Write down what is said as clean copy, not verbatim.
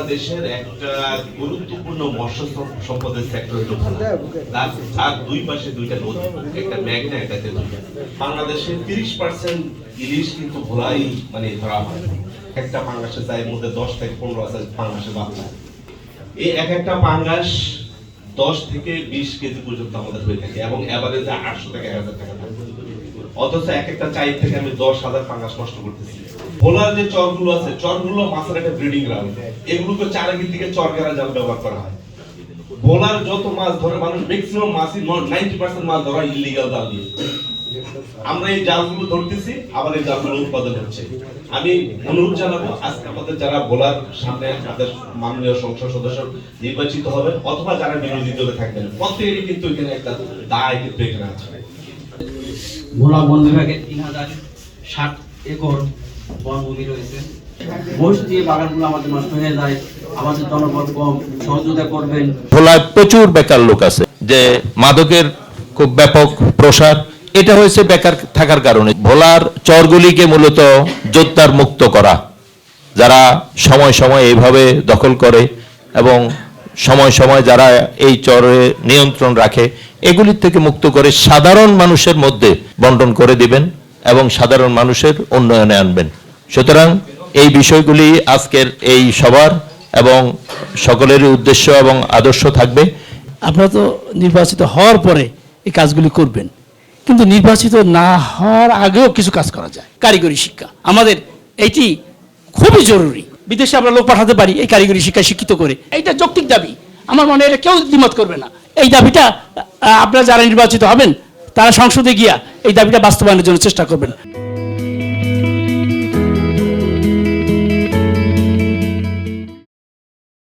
বাংলাদেশের একটা গুরুত্বপূর্ণ মৎস্য সম্পদের সেক্টর হলো তার দুই পাশে দুইটা নদী, একটা মেঘনা একটা তেঁতুলিয়া। বাংলাদেশে 30% ইলিশ কিন্তু ভোলাই মানে ধরা হয়। একটা পাঙ্গাসের চায়ের মধ্যে 10 থেকে 15 আছে পাঙ্গাসের বাচ্চা। এই এক একটা পাঙ্গাস 10 থেকে 20 কেজি পর্যন্ত আমাদের হয়ে থাকে এবং এভারেজে 800 থেকে 1000 টাকা থাকে। অথচ এক একটা চাই থেকে আমি 10,000 পাঙ্গাস নষ্ট করতেছি। ভোলার যে চরগুলো আছে, চরগুলো মাছের একটা ব্রিডিং গ্রাউন্ড। এগুলোকে চারাগির দিকে চরগেরা জাল ব্যবহার করা হয়। ভোলার যত মাছ ধরে মানুষ ম্যাক্সিমাম মাছই 90% মাছ ধরা ইলিগাল জাল দিয়ে। আমরা এই জালগুলো ধরতেছি, আবার এই জালগুলো উৎপাদন হচ্ছে। আমি অনুরোধ জানাবো আজকে আমাদের যারা ভোলার সামনে আমাদের মাননীয় সংসদ সদস্য নির্বাচিত হবে অথবা যারা বিরোধী দলে থাকবেন, প্রত্যেকেরই কিন্তু এখানে একটা দায় কিন্তু এখানে আছে। ভোলা বন বিভাগের 3060 একর বনভূমি রয়েছে। মোষ দিয়ে বাগানগুলো আমাদের নষ্ট হয়ে যায়, আমাদের জনবল কম, সহযোগিতা করবেন। ভোলায় প্রচুর বেকার লোক আছে, যে মাদকের খুব ব্যাপক প্রসার, এটা হয়েছে বেকার থাকার কারণে। ভোলার চরগুলিকে মূলত জোরদার মুক্ত করা, যারা সময় সময় এইভাবে দখল করে এবং সময় সময় যারা এই চরে নিয়ন্ত্রণ রাখে, এগুলির থেকে মুক্ত করে সাধারণ মানুষের মধ্যে বন্টন করে দিবেন এবং সাধারণ মানুষের উন্নয়নে আনবেন। সুতরাং এই বিষয়গুলি আজকের এই সভার এবং সকলেরই উদ্দেশ্য এবং আদর্শ থাকবে। আপনারা তো নির্বাচিত হওয়ার পরে এই কাজগুলি করবেন, কিন্তু নির্বাচিত না হওয়ার আগেও কিছু কাজ করা যায়। কারিগরি শিক্ষা আমাদের এইটি খুবই জরুরি। বিদেশে আমরা লোক পাঠাতে পারি এই কারিগরি শিক্ষায় শিক্ষিত করে। এইটা যৌক্তিক দাবি, আমার মনে হয় কেউ দ্বিমত করবে না। এই দাবিটা আপনারা যারা নির্বাচিত হবেন তারা সংসদে গিয়া এই দাবিটা বাস্তবায়নের জন্য চেষ্টা করবেন।